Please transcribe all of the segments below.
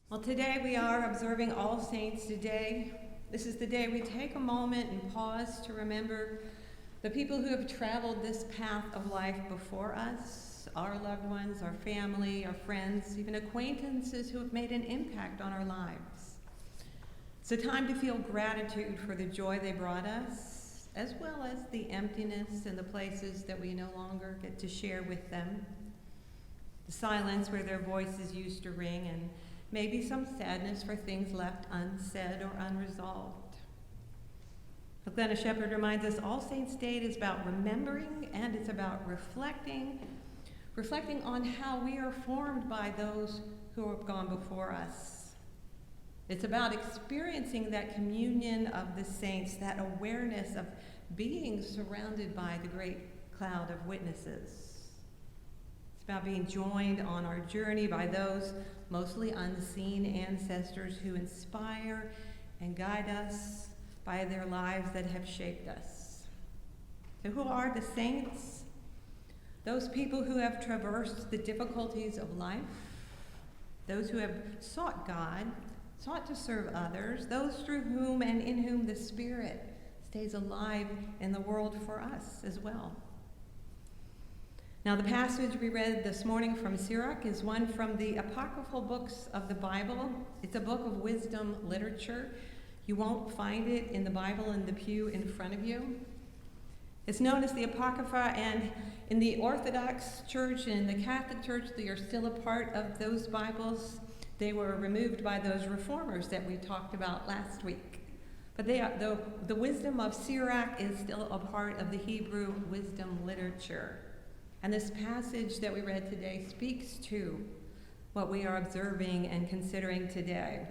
Well, today we are observing All Saints' Day. This is the day we take a moment and pause to remember the people who have traveled this path of life before us, our loved ones, our family, our friends, even acquaintances who have made an impact on our lives. It's a time to feel gratitude for the joy they brought us, as well as the emptiness and the places that we no longer get to share with them, the silence where their voices used to ring, and maybe some sadness for things left unsaid or unresolved. Glenna Shepherd reminds us All Saints' Day is about remembering and it's about reflecting on how we are formed by those who have gone before us. It's about experiencing that communion of the saints, that awareness of being surrounded by the great cloud of witnesses. It's about being joined on our journey by those mostly unseen ancestors who inspire and guide us by their lives that have shaped us. So who are the saints? Those people who have traversed the difficulties of life, those who have sought God, sought to serve others, those through whom and in whom the Spirit stays alive in the world for us as well. Now, the passage we read this morning from Sirach is one from the apocryphal books of the Bible. It's a book of wisdom literature. You won't find it in the Bible in the pew in front of you. It's known as the Apocrypha, and in the Orthodox Church and in the Catholic Church, they are still a part of those Bibles. They were removed by those reformers that we talked about last week. But the wisdom of Sirach is still a part of the Hebrew wisdom literature. And this passage that we read today speaks to what we are observing and considering today.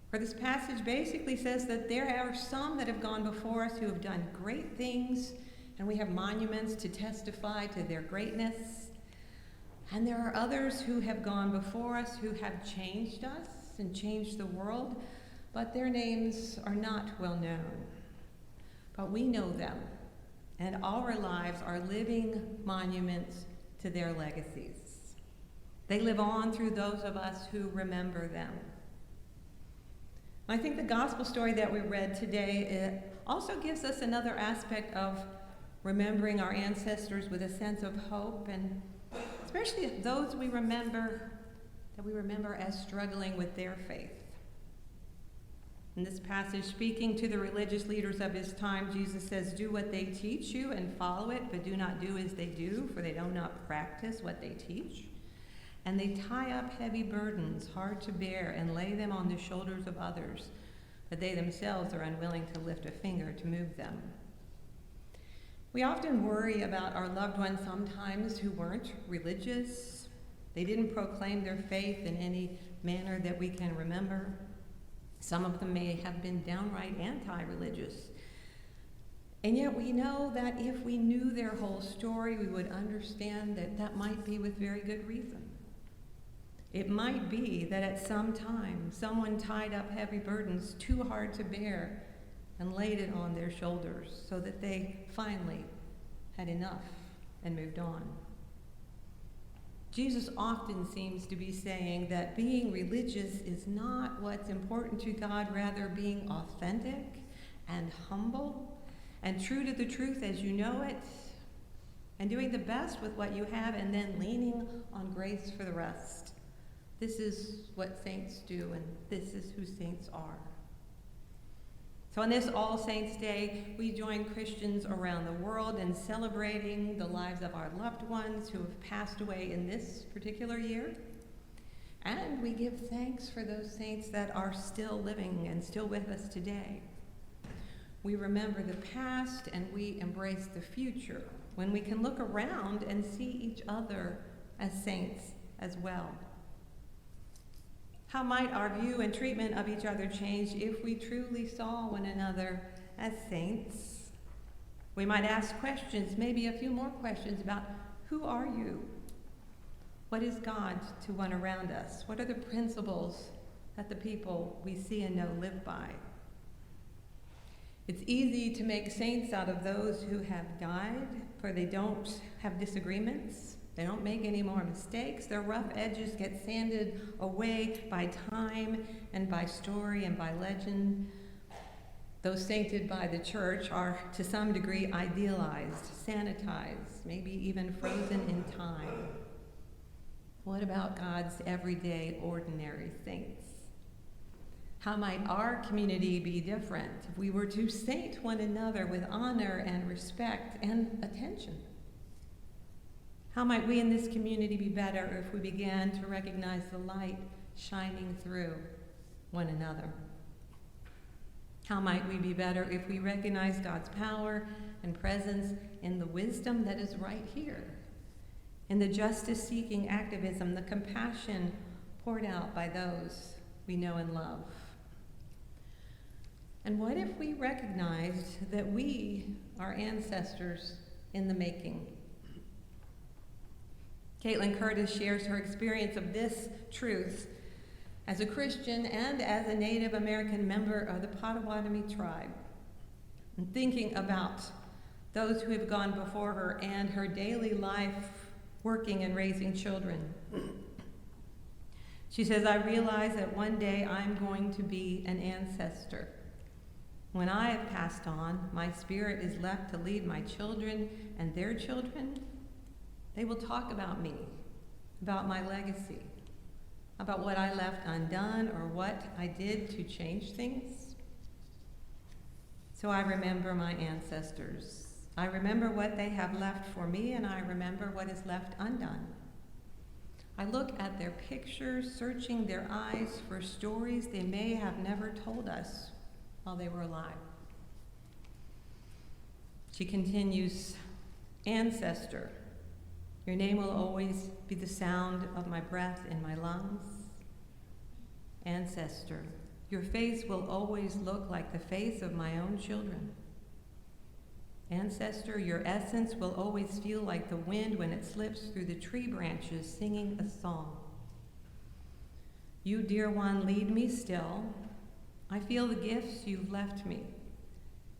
For this passage basically says that there are some that have gone before us who have done great things, and we have monuments to testify to their greatness. And there are others who have gone before us who have changed us and changed the world, but their names are not well known. But we know them. And our lives are living monuments to their legacies. They live on through those of us who remember them. I think the gospel story that we read today also gives us another aspect of remembering our ancestors with a sense of hope, and especially those we remember as struggling with their faith. In this passage, speaking to the religious leaders of his time, Jesus says, "Do what they teach you and follow it, but do not do as they do, for they do not practice what they teach. And they tie up heavy burdens, hard to bear, and lay them on the shoulders of others, but they themselves are unwilling to lift a finger to move them." We often worry about our loved ones sometimes who weren't religious. They didn't proclaim their faith in any manner that we can remember. Some of them may have been downright anti-religious. And yet we know that if we knew their whole story, we would understand that that might be with very good reason. It might be that at some time, someone tied up heavy burdens too hard to bear and laid it on their shoulders so that they finally had enough and moved on. Jesus often seems to be saying that being religious is not what's important to God, rather being authentic and humble and true to the truth as you know it, and doing the best with what you have and then leaning on grace for the rest. This is what saints do, and this is who saints are. So on this All Saints' Day, we join Christians around the world in celebrating the lives of our loved ones who have passed away in this particular year. And we give thanks for those saints that are still living and still with us today. We remember the past and we embrace the future when we can look around and see each other as saints as well. How might our view and treatment of each other change if we truly saw one another as saints? We might ask questions, maybe a few more questions about who are you? What is God to one around us? What are the principles that the people we see and know live by? It's easy to make saints out of those who have died, for they don't have disagreements. They don't make any more mistakes. Their rough edges get sanded away by time and by story and by legend. Those sainted by the church are, to some degree, idealized, sanitized, maybe even frozen in time. What about God's everyday, ordinary saints? How might our community be different if we were to saint one another with honor and respect and attention? How might we in this community be better if we began to recognize the light shining through one another? How might we be better if we recognize God's power and presence in the wisdom that is right here, in the justice-seeking activism, the compassion poured out by those we know and love? And what if we recognized that we are ancestors in the making? Caitlin Curtis shares her experience of this truth as a Christian and as a Native American member of the Potawatomi tribe, and thinking about those who have gone before her and her daily life working and raising children. She says, I realize that one day I'm going to be an ancestor. When I have passed on, my spirit is left to lead my children and their children. They will talk about me, about my legacy, about what I left undone or what I did to change things. So I remember my ancestors. I remember what they have left for me, and I remember what is left undone. I look at their pictures, searching their eyes for stories they may have never told us while they were alive. She continues, ancestor, your name will always be the sound of my breath in my lungs. Ancestor, your face will always look like the face of my own children. Ancestor, your essence will always feel like the wind when it slips through the tree branches singing a song. You, dear one, lead me still. I feel the gifts you've left me,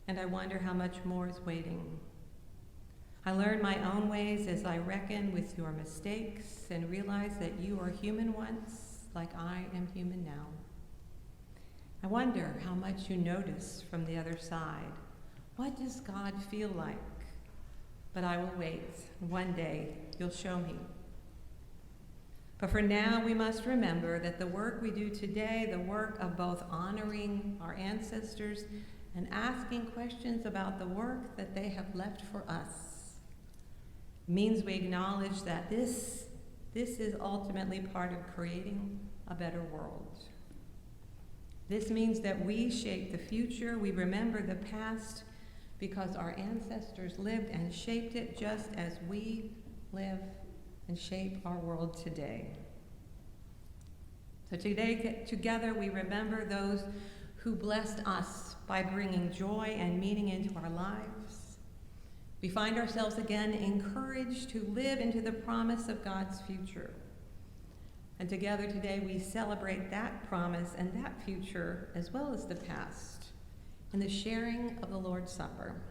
and I wonder how much more is waiting. I learn my own ways as I reckon with your mistakes and realize that you are human once, like I am human now. I wonder how much you notice from the other side. What does God feel like? But I will wait. One day you'll show me. But for now, we must remember that the work we do today, the work of both honoring our ancestors and asking questions about the work that they have left for us, means we acknowledge that this is ultimately part of creating a better world. This means that we shape the future, we remember the past, because our ancestors lived and shaped it just as we live and shape our world today. So today, together, we remember those who blessed us by bringing joy and meaning into our lives. We find ourselves again encouraged to live into the promise of God's future. And together today, we celebrate that promise and that future, as well as the past, in the sharing of the Lord's Supper.